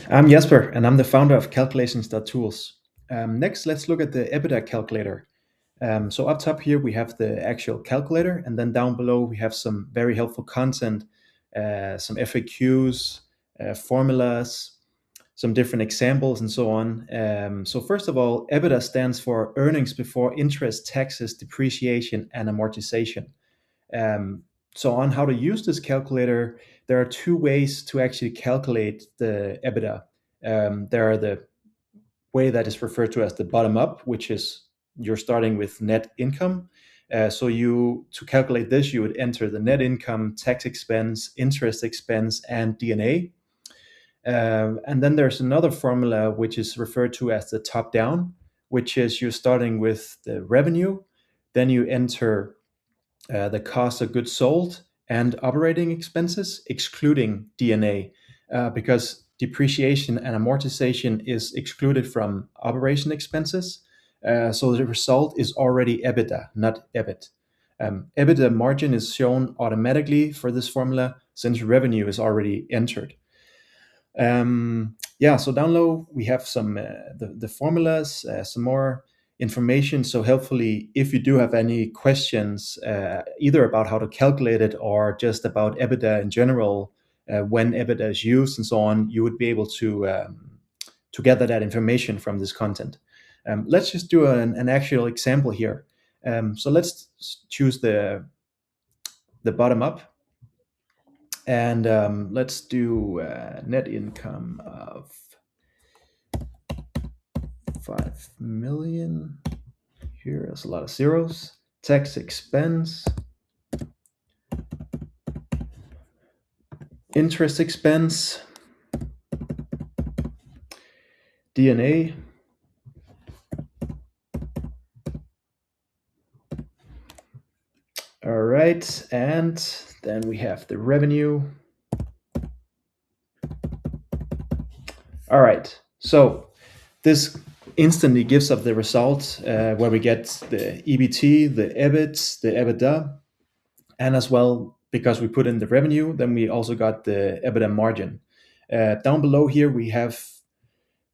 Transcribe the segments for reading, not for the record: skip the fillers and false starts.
I'm Jesper, and I'm the founder of calculations.tools. Next, let's look at the EBITDA Calculator. So up top here, we have the actual calculator, and then down below, we have some very helpful content, some FAQs, formulas, some different examples, and so on. So first of all, EBITDA stands for earnings before interest, taxes, depreciation, and amortization. Um, so on how to use this calculator, there are two ways to actually calculate the EBITDA. There are the way that is referred to as the bottom up, which is you're starting with net income. So you to calculate this, you would enter the net income, tax expense, interest expense, and D&A. And then there's another formula which is referred to as the top down, which is you're starting with the revenue, then you enter the cost of goods sold and operating expenses, excluding D&A, because depreciation and amortization is excluded from operation expenses. So the result is already EBITDA, not EBIT. EBITDA margin is shown automatically for this formula since revenue is already entered. Yeah, so down low we have some the formulas, some more information. So hopefully, if you do have any questions, either about how to calculate it or just about EBITDA in general, when EBITDA is used and so on, you would be able to gather that information from this content. Let's just do an actual example here. So let's choose the bottom up. And let's do net income of 5 million. Here is a lot of zeros. Tax expense, interest expense, D&A, all right, and then we have the revenue. All right, so this instantly gives up the result where we get the EBT, the EBIT, the EBITDA, and as well, because we put in the revenue, then we also got the EBITDA margin. Down below here, we have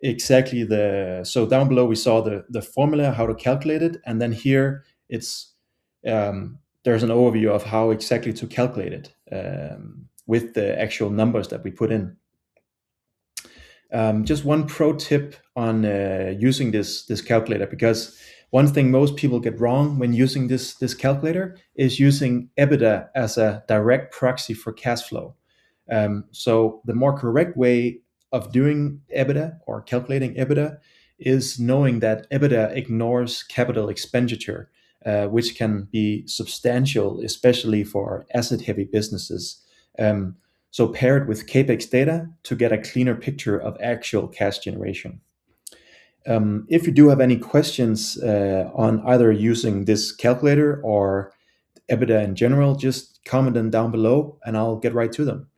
exactly so down below we saw the formula, how to calculate it, and then here it's there's an overview of how exactly to calculate it with the actual numbers that we put in. Just one pro tip on using this calculator, because one thing most people get wrong when using this calculator is using EBITDA as a direct proxy for cash flow. So the more correct way of doing EBITDA or calculating EBITDA is knowing that EBITDA ignores capital expenditure, which can be substantial, especially for asset-heavy businesses. So pair it with CAPEX data to get a cleaner picture of actual cash generation. If you do have any questions on either using this calculator or EBITDA in general, just comment them down below and I'll get right to them.